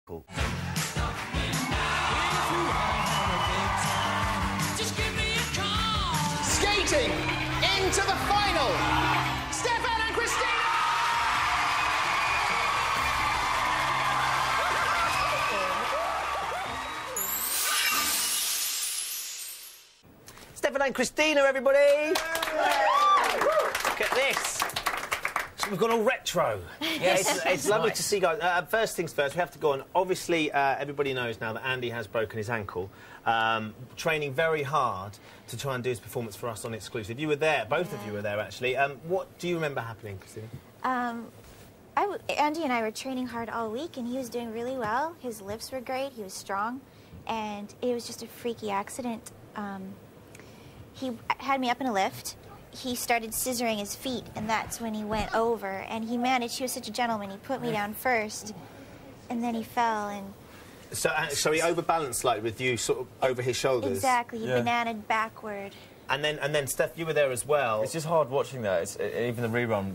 Cool. Skating into the final, Stefan and Kristina! Stefan and Kristina, everybody! Look at this. We've gone all retro. Yes, it's lovely to see you guys. First things first, we have to go on. Obviously, everybody knows now that Andy has broken his ankle. Training very hard to try and do his performance for us on exclusive. You were there, both of you were there, actually. What do you remember happening, Kristina? Andy and I were training hard all week, and he was doing really well. His lifts were great, he was strong, and it was just a freaky accident. He had me up in a lift. He started scissoring his feet, and that's when he went over. And he managed, he was such a gentleman, he put me down first, and then he fell, and... So he overbalanced slightly with you sort of over his shoulders? Exactly, he bananaed backward. And then, Steph, you were there as well. It's just hard watching that. Even the rerun,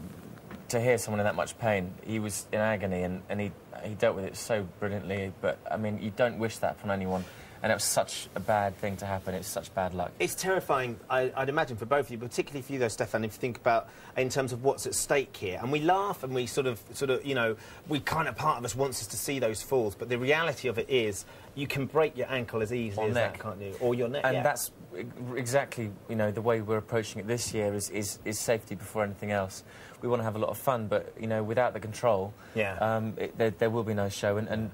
to hear someone in that much pain, he was in agony, and he dealt with it so brilliantly. But, I mean, you don't wish that from anyone. And it was such a bad thing to happen. It's such bad luck. It's terrifying, I'd imagine, for both of you, particularly for you, though, Stefan, if you think about in terms of what's at stake here. And we laugh and we sort of, you know, part of us wants us to see those falls, but the reality of it is you can break your ankle as easily as that, can't you? Or your neck, and that's exactly, you know, the way we're approaching it this year is safety before anything else. We want to have a lot of fun, but, you know, without the control, there will be no show. And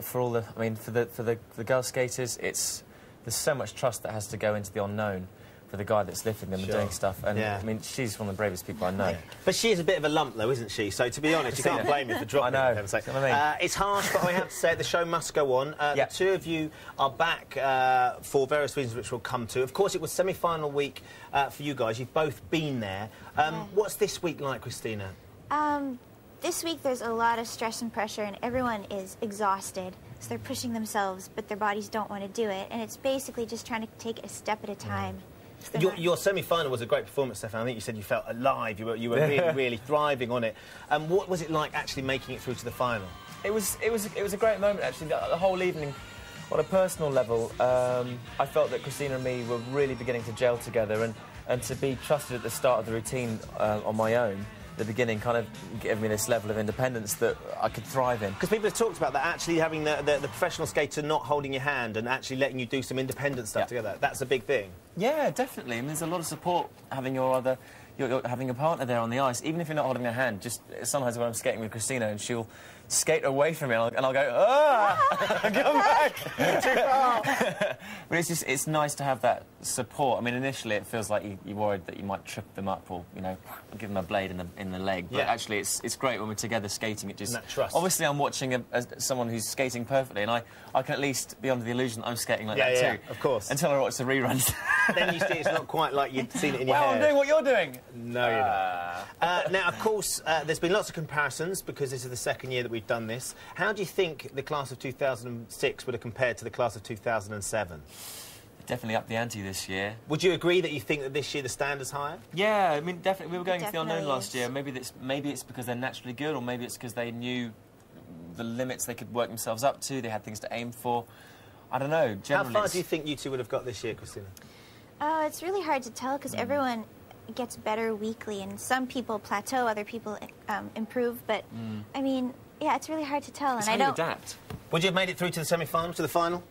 for all the, I mean, for the girl skaters, there's so much trust that has to go into the unknown for the guy that's lifting them and doing stuff. And, I mean, she's one of the bravest people I know. But she is a bit of a lump, though, isn't she? So, to be honest, you can't blame her for dropping I know. It's harsh, but I have to say, the show must go on. The two of you are back for various reasons, which we'll come to. Of course, it was semi-final week for you guys. You've both been there. What's this week like, Kristina? This week there's a lot of stress and pressure, and everyone is exhausted. So they're pushing themselves, but their bodies don't want to do it. And it's basically just trying to take it a step at a time. Your semi-final was a great performance, Stefan. I think you said you felt alive. You were really, really thriving on it. And what was it like actually making it through to the final? It was a great moment, actually. The whole evening, on a personal level, I felt that Kristina and me were really beginning to gel together, and to be trusted at the start of the routine on my own. The beginning kind of gave me this level of independence that I could thrive in. Because people have talked about that, actually having the professional skater not holding your hand and actually letting you do some independent stuff together. That's a big thing. Yeah, definitely. I mean, there's a lot of support having having a partner there on the ice, even if you're not holding their hand. Just sometimes when I'm skating with Kristina and she'll skate away from me and I'll go, ah, come back, too far. But it's nice to have that support. I mean, initially it feels like you're worried that you might trip them up or, you know, give them a blade in the leg. But actually it's great when we're together skating. It just, that trust. Obviously I'm watching someone who's skating perfectly, and I can at least be under the illusion that I'm skating like that too. Of course. Until I watch the reruns. Then you see it's not quite like you'd seen it in your head. Well, I'm doing what you're doing. No, you're not. Now, of course, there's been lots of comparisons because this is the second year that we've done this. How do you think the class of 2006 would have compared to the class of 2007? Definitely up the ante this year. Would you agree that you think that this year the standard's higher? Yeah, I mean, definitely. We were going into the unknown last year. Maybe it's because they're naturally good, or maybe it's because they knew the limits they could work themselves up to. They had things to aim for. I don't know. Generally, how far do you think you two would have got this year, Kristina? It's really hard to tell because everyone gets better weekly, and some people plateau, other people improve. But I mean, yeah, it's really hard to tell. It's and how you adapt. Would you have made it through to the semi-final, to the final?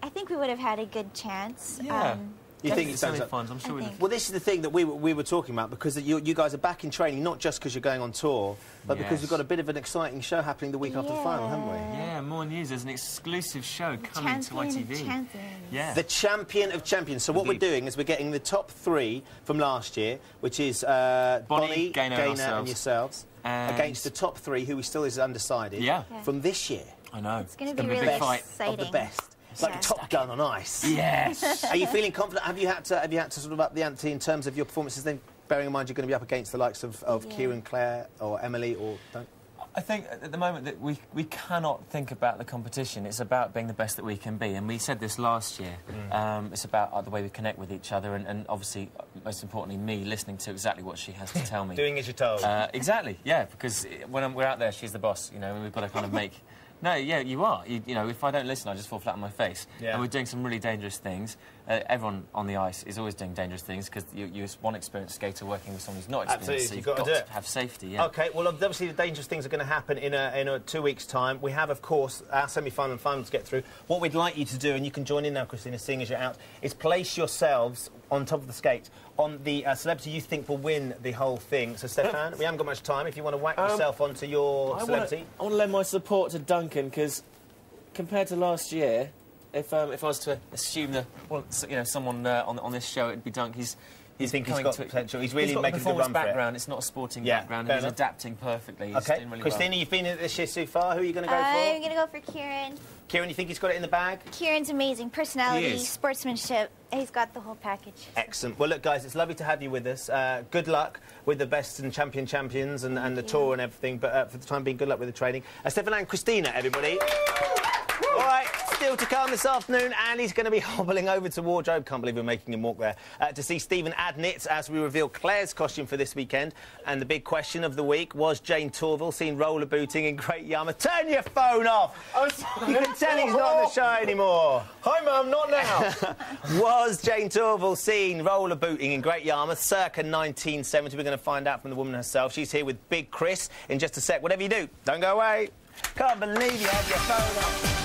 I think we would have had a good chance. Yeah. You think it's semi-finals? I'm sure we would. Well, this is the thing that we were talking about, because you guys are back in training, not just because you're going on tour, but because we've got a bit of an exciting show happening the week after the final, haven't we? Yeah, more news. There's an exclusive show coming to ITV. Yeah. The Champion of Champions. So what we're doing is we're getting the top three from last year, which is Bonnie, Gaynor and yourselves, against the top three, who still is undecided, from this year. I know. It's going to be really exciting. Of the best. It's like Top Gun on ice. Yes. Are you feeling confident? Have you had to sort of up the ante in terms of your performances? Then, bearing in mind you're going to be up against the likes of Kieran, Claire, or Emily, or don't. I think at the moment that we cannot think about the competition. It's about being the best that we can be, and we said this last year. It's about the way we connect with each other, and obviously, most importantly, me listening to exactly what she has to tell me. Doing as you're told. Exactly. Yeah, because when we're out there, she's the boss. You know, we've got to kind of make No, yeah, you are. You know, if I don't listen, I just fall flat on my face. Yeah. And we're doing some really dangerous things. Everyone on the ice is always doing dangerous things because you're one experienced skater working with someone who's not experienced. Absolutely, so you've you've got to do it. have safety, yeah. OK, well, obviously the dangerous things are going to happen in a 2 weeks' time. We have, of course, our semi-final and final to get through. What we'd like you to do, and you can join in now, Kristina, seeing as you're out, is place yourselves on top of the skate on the celebrity you think will win the whole thing. So, Stefan, we haven't got much time. If you want to whack yourself onto your celebrity. I want to lend my support to Duncan because, compared to last year, if I was to assume someone on this show, it'd be Duncan. You think he's got potential? He's really making a good run background. for it. It's not a sporting Yeah, background, fair and he's enough. adapting perfectly. He's OK, doing really Kristina, well. you've been in it this year so far. Who are you going to go for? I'm going to go for Kieran. Kieran, you think he's got it in the bag? Kieran's amazing. Personality, He is. sportsmanship. He's got the whole package. Excellent. Well, look, guys, it's lovely to have you with us. Good luck with the best and champions and the tour and everything. But for the time being, good luck with the training. Stefan and Kristina, everybody. All right, still to come this afternoon, Andy's going to be hobbling over to wardrobe. Can't believe we're making him walk there to see Stephen Adnitz as we reveal Claire's costume for this weekend. And the big question of the week was Jane Torville seen roller booting in Great Yarmouth. Turn your phone off! You can tell he's not on the show anymore. Hi, Mum, not now. Was Jane Torville seen roller booting in Great Yarmouth circa 1970? We're going to find out from the woman herself. She's here with Big Chris in just a sec. Whatever you do, don't go away. Can't believe you have your phone up.